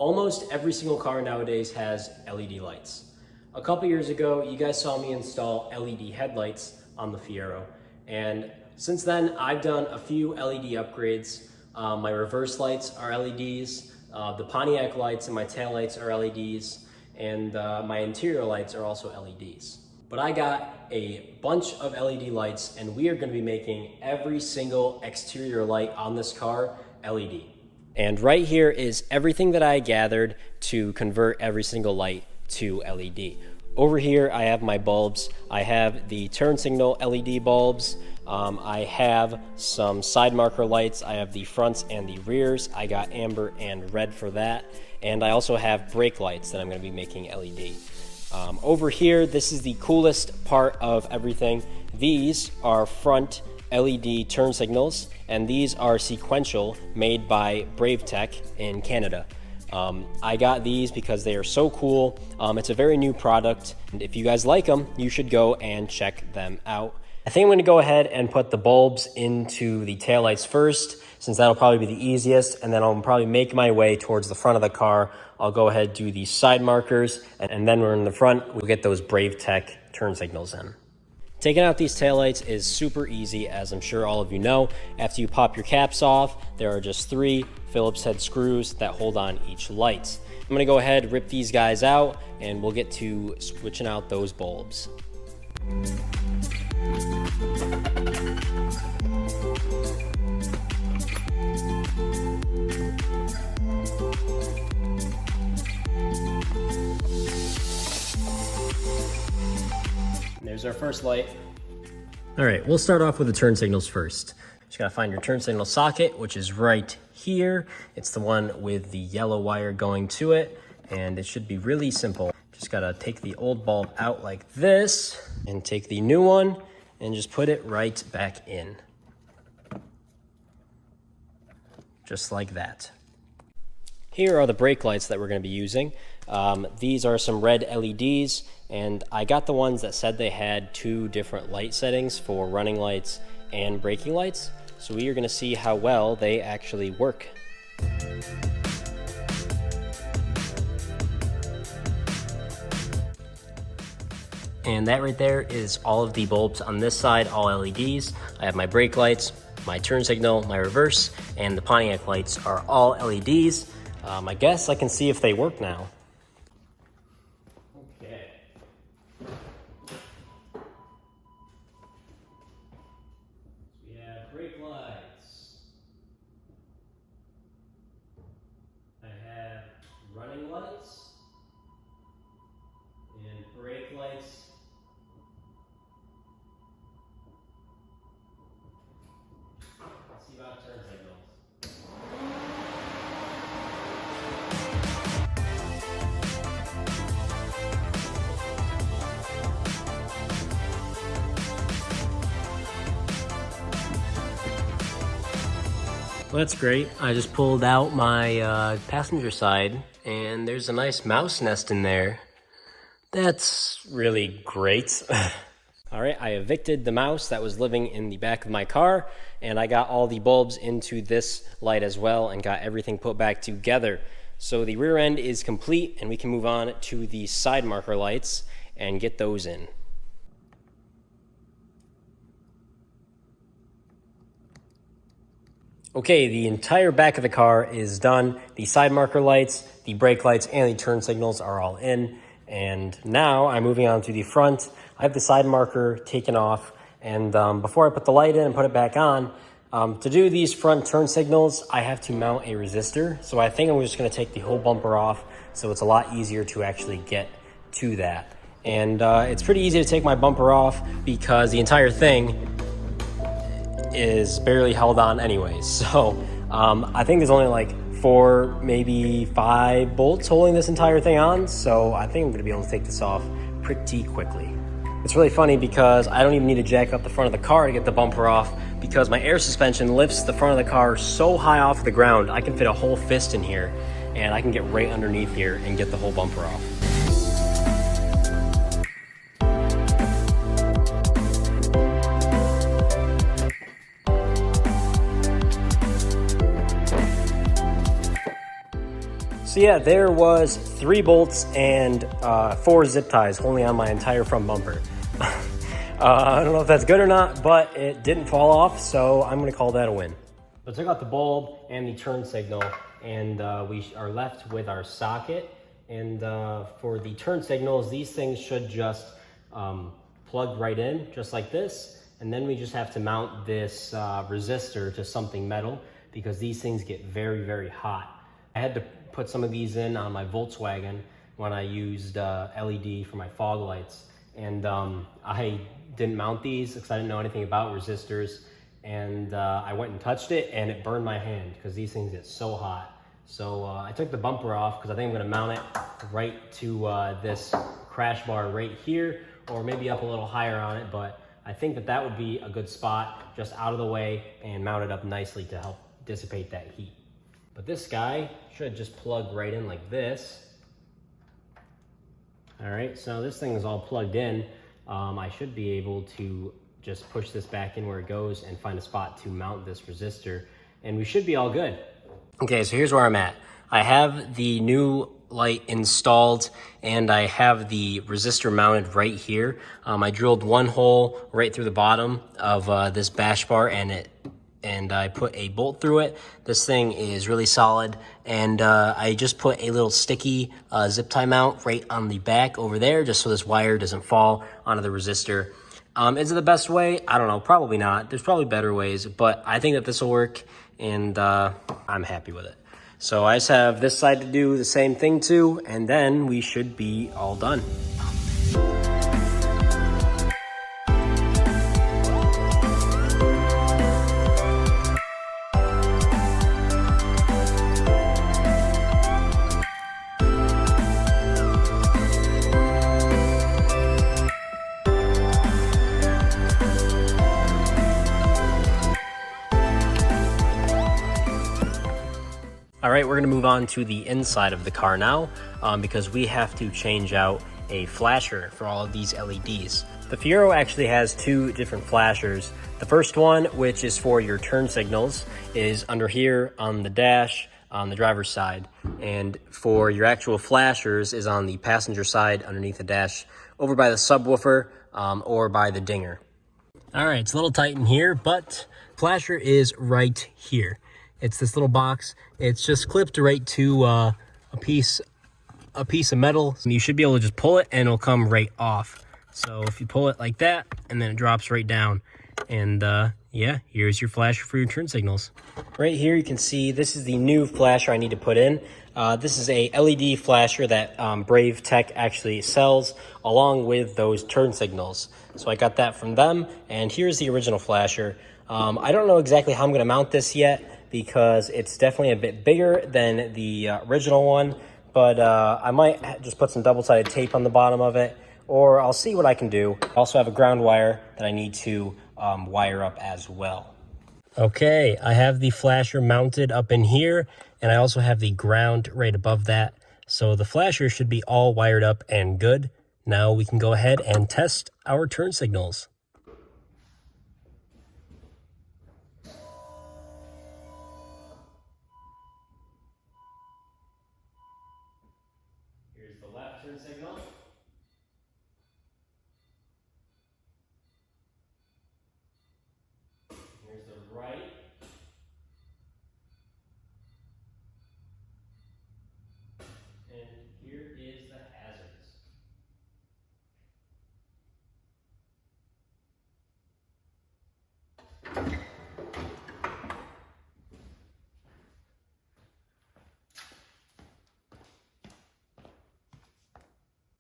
Almost every single car nowadays has LED lights. A couple years ago, you guys saw me install LED headlights on the Fiero, and since then I've done a few LED upgrades. My reverse lights are LEDs, the Pontiac lights and my tail lights are LEDs, and my interior lights are also LEDs. But I got a bunch of LED lights, and we are going to be making every single exterior light on this car LED. And right here is everything that I gathered to convert every single light to LED. Over here I have my bulbs. I have the turn signal LED bulbs. I have some side marker lights. I have the fronts and the rears. I got amber and red for that. And I also have brake lights that I'm going to be making LED. Over here, this is the coolest part of everything. These are front LED turn signals, and these are sequential, made by Brave Tech in Canada. I got these because they are so cool. It's a very new product, and if you guys like them, you should go and check them out. I think I'm going to go ahead and put the bulbs into the taillights first, since that'll probably be the easiest, and then I'll probably make my way towards the front of the car. I'll go ahead and do the side markers, and then we're in the front, we'll get those Brave Tech turn signals in. Taking out these taillights is super easy, as I'm sure all of you know. After you pop your caps off, there are just 3 Phillips head screws that hold on each light. I'm gonna go ahead, rip these guys out, and we'll get to switching out those bulbs. There's our first light. All right, we'll start off with the turn signals first. Just gotta find your turn signal socket, which is right here. It's the one with the yellow wire going to it, and it should be really simple. Just gotta take the old bulb out like this, and take the new one, and just put it right back in. Just like that. Here are the brake lights that we're gonna be using. These are some red LEDs, and I got the ones that said they had 2 different light settings for running lights and braking lights. So we are going to see how well they actually work. And that right there is all of the bulbs on this side, all LEDs. I have my brake lights, my turn signal, my reverse, and the Pontiac lights are all LEDs. I guess I can see if they work now. Brake lights. I have running lights and brake lights. Let's see about turn signals. Well, that's great. I just pulled out my passenger side, and there's a nice mouse nest in there. That's really great. All right, I evicted the mouse that was living in the back of my car, and I got all the bulbs into this light as well and got everything put back together. So the rear end is complete, and we can move on to the side marker lights and get those in. Okay, the entire back of the car is done. The side marker lights, the brake lights, and the turn signals are all in. And now I'm moving on to the front. I have the side marker taken off. And before I put the light in and put it back on, to do these front turn signals, I have to mount a resistor. So I think I'm just gonna take the whole bumper off, so it's a lot easier to actually get to that. And it's pretty easy to take my bumper off because the entire thing is barely held on anyways. So I think there's only like 4, maybe 5 bolts holding this entire thing on. So I think I'm gonna be able to take this off pretty quickly. It's really funny because I don't even need to jack up the front of the car to get the bumper off, because my air suspension lifts the front of the car so high off the ground, I can fit a whole fist in here and I can get right underneath here and get the whole bumper off. So yeah, there was 3 bolts and 4 zip ties holding on my entire front bumper. I don't know if that's good or not, but it didn't fall off, so I'm gonna call that a win. So I took out the bulb and the turn signal, and we are left with our socket. And for the turn signals, these things should just plug right in, just like this. And then we just have to mount this resistor to something metal, because these things get very, very hot. I had to put some of these in on my Volkswagen when I used LED for my fog lights. And I didn't mount these because I didn't know anything about resistors. And I went and touched it and it burned my hand because these things get so hot. So I took the bumper off because I think I'm gonna mount it right to this crash bar right here, or maybe up a little higher on it, but I think that that would be a good spot, just out of the way, and mount it up nicely to help dissipate that heat. But this guy should just plug right in like this. All right, so this thing is all plugged in. I should be able to just push this back in where it goes and find a spot to mount this resistor, and we should be all good. Okay, so here's where I'm at. I have the new light installed and I have the resistor mounted right here. I drilled 1 hole right through the bottom of this bash bar, and I put a bolt through it. This thing is really solid, and I just put a little sticky zip tie mount right on the back over there, just so this wire doesn't fall onto the resistor. Is it the best way? I don't know, probably not. There's probably better ways, but I think that this will work, and I'm happy with it. So I just have this side to do the same thing too, and then we should be all done. All right, we're gonna move on to the inside of the car now, because we have to change out a flasher for all of these LEDs. The Fiero actually has 2 different flashers. The first one, which is for your turn signals, is under here on the dash on the driver's side. And for your actual flashers is on the passenger side underneath the dash, over by the subwoofer or by the dinger. All right, it's a little tight in here, but flasher is right here. It's this little box. It's just clipped right to a piece of metal. You should be able to just pull it and it'll come right off. So if you pull it like that, and then it drops right down. And yeah, here's your flasher for your turn signals. Right here you can see this is the new flasher I need to put in. This is a LED flasher that Brave Tech actually sells along with those turn signals. So I got that from them, and here's the original flasher. I don't know exactly how I'm gonna mount this yet, because it's definitely a bit bigger than the original one, but I might just put some double-sided tape on the bottom of it, or I'll see what I can do. I also have a ground wire that I need to wire up as well. Okay, I have the flasher mounted up in here, and I also have the ground right above that. So the flasher should be all wired up and good. Now we can go ahead and test our turn signals. Here's the left turn signal. Here's the right. And here is the hazards.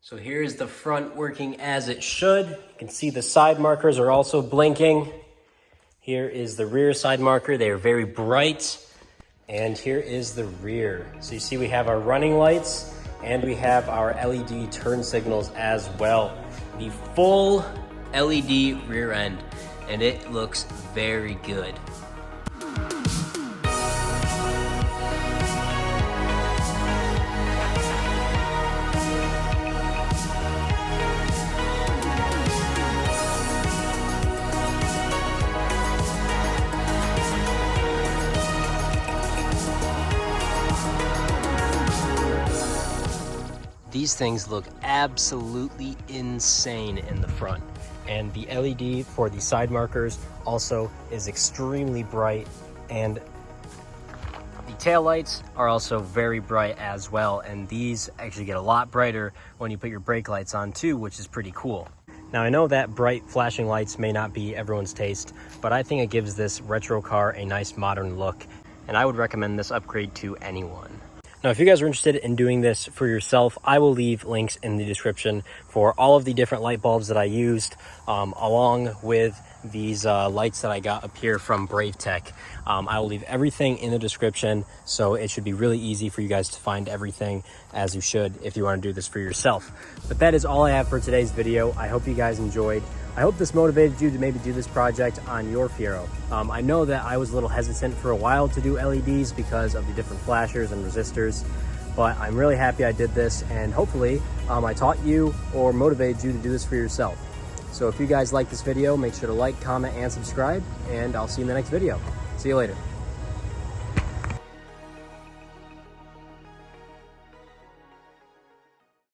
So here's the front working as it should. You can see the side markers are also blinking. Here is the rear side marker. They are very bright. And here is the rear. So you see we have our running lights and we have our LED turn signals as well. The full LED rear end, and it looks very good. These things look absolutely insane in the front. And the LED for the side markers also is extremely bright, and the taillights are also very bright as well, and these actually get a lot brighter when you put your brake lights on too, which is pretty cool. Now I know that bright flashing lights may not be everyone's taste, but I think it gives this retro car a nice modern look, and I would recommend this upgrade to anyone. Now, if you guys are interested in doing this for yourself, I will leave links in the description for all of the different light bulbs that I used, along with these lights that I got up here from Brave Tech. I will leave everything in the description, so it should be really easy for you guys to find everything, as you should if you want to do this for yourself. But that is all I have for today's video. I hope you guys enjoyed. I hope this motivated you to maybe do this project on your Fiero. I know that I was a little hesitant for a while to do LEDs because of the different flashers and resistors, but I'm really happy I did this, and hopefully I taught you or motivated you to do this for yourself. So if you guys like this video, make sure to like, comment, and subscribe, and I'll see you in the next video. See you later.